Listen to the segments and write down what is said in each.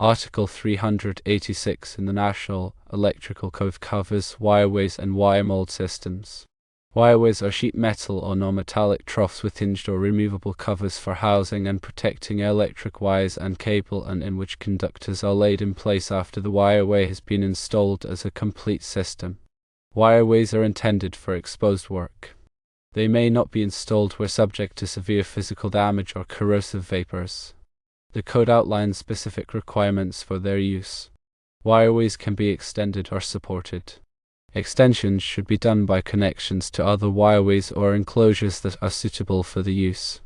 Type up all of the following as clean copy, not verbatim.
Article 386 in the National Electrical Code covers wireways and wiremold systems. Wireways are sheet metal or non-metallic troughs with hinged or removable covers for housing and protecting electric wires and cable, and in which conductors are laid in place after the wireway has been installed as a complete system. Wireways are intended for exposed work. They may not be installed where subject to severe physical damage or corrosive vapors. The code outlines specific requirements for their use. Wireways can be extended or supported. Extensions should be done by connections to other wireways or enclosures that are suitable for the use.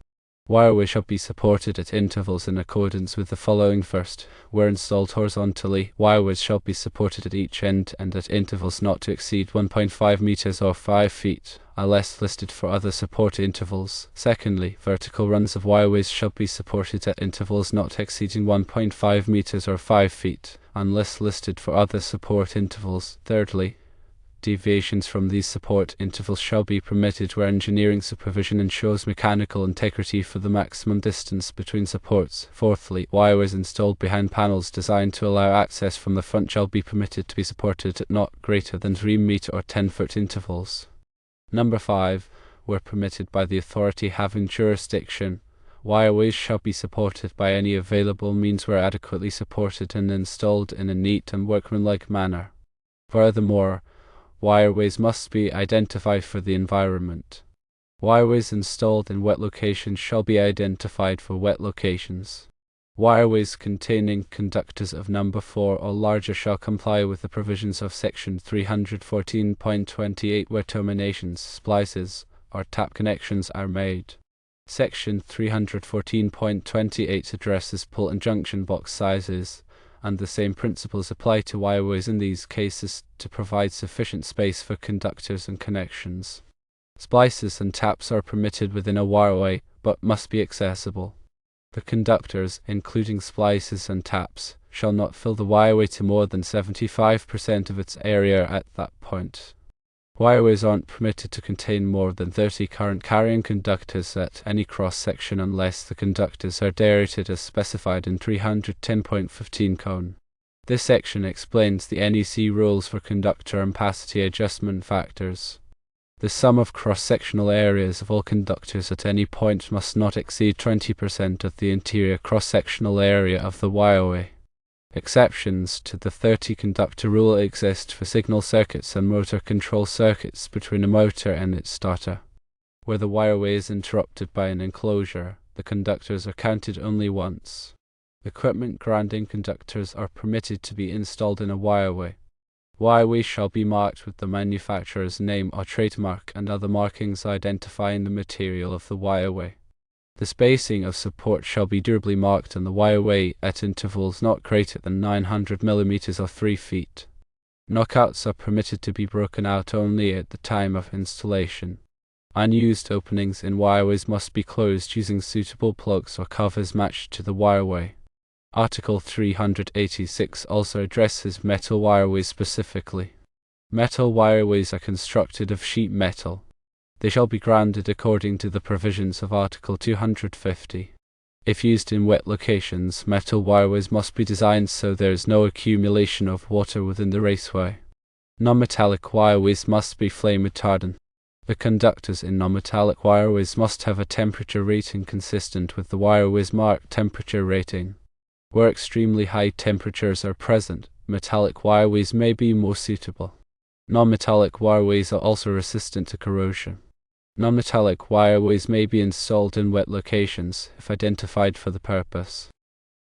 Wireway shall be supported at intervals in accordance with the following. First, where installed horizontally, wireways shall be supported at each end and at intervals not to exceed 1.5 meters or 5 feet, unless listed for other support intervals. Secondly, vertical runs of wireways shall be supported at intervals not exceeding 1.5 meters or 5 feet, unless listed for other support intervals. Thirdly, deviations from these support intervals shall be permitted where engineering supervision ensures mechanical integrity for the maximum distance between supports. Fourthly, wireways installed behind panels designed to allow access from the front shall be permitted to be supported at not greater than 3 meter or 10-foot intervals. Number 5. Where permitted by the authority having jurisdiction, wireways shall be supported by any available means where adequately supported and installed in a neat and workmanlike manner. Furthermore, wireways must be identified for the environment. Wireways installed in wet locations shall be identified for wet locations. Wireways containing conductors of number 4 or larger shall comply with the provisions of Section 314.28 where terminations, splices, or tap connections are made. Section 314.28 addresses pull and junction box sizes, and the same principles apply to wireways in these cases to provide sufficient space for conductors and connections. Splices and taps are permitted within a wireway, but must be accessible. The conductors, including splices and taps, shall not fill the wireway to more than 75% of its area at that point. Wireways aren't permitted to contain more than 30 current-carrying conductors at any cross-section unless the conductors are derated as specified in 310.15 Cone. This section explains the NEC rules for conductor ampacity adjustment factors. The sum of cross-sectional areas of all conductors at any point must not exceed 20% of the interior cross-sectional area of the wireway. Exceptions to the 30 conductor rule exist for signal circuits and motor control circuits between a motor and its starter. Where the wireway is interrupted by an enclosure, the conductors are counted only once. Equipment grounding conductors are permitted to be installed in a wireway. Wireways shall be marked with the manufacturer's name or trademark and other markings identifying the material of the wireway. The spacing of support shall be durably marked on the wireway at intervals not greater than 900 mm or 3 feet. Knockouts are permitted to be broken out only at the time of installation. Unused openings in wireways must be closed using suitable plugs or covers matched to the wireway. Article 386 also addresses metal wireways specifically. Metal wireways are constructed of sheet metal. They shall be grounded according to the provisions of Article 250. If used in wet locations, metal wireways must be designed so there is no accumulation of water within the raceway. Non-metallic wireways must be flame retardant. The conductors in non-metallic wireways must have a temperature rating consistent with the wireway's marked temperature rating. Where extremely high temperatures are present, metallic wireways may be more suitable. Non-metallic wireways are also resistant to corrosion. Non-metallic wireways may be installed in wet locations, if identified for the purpose.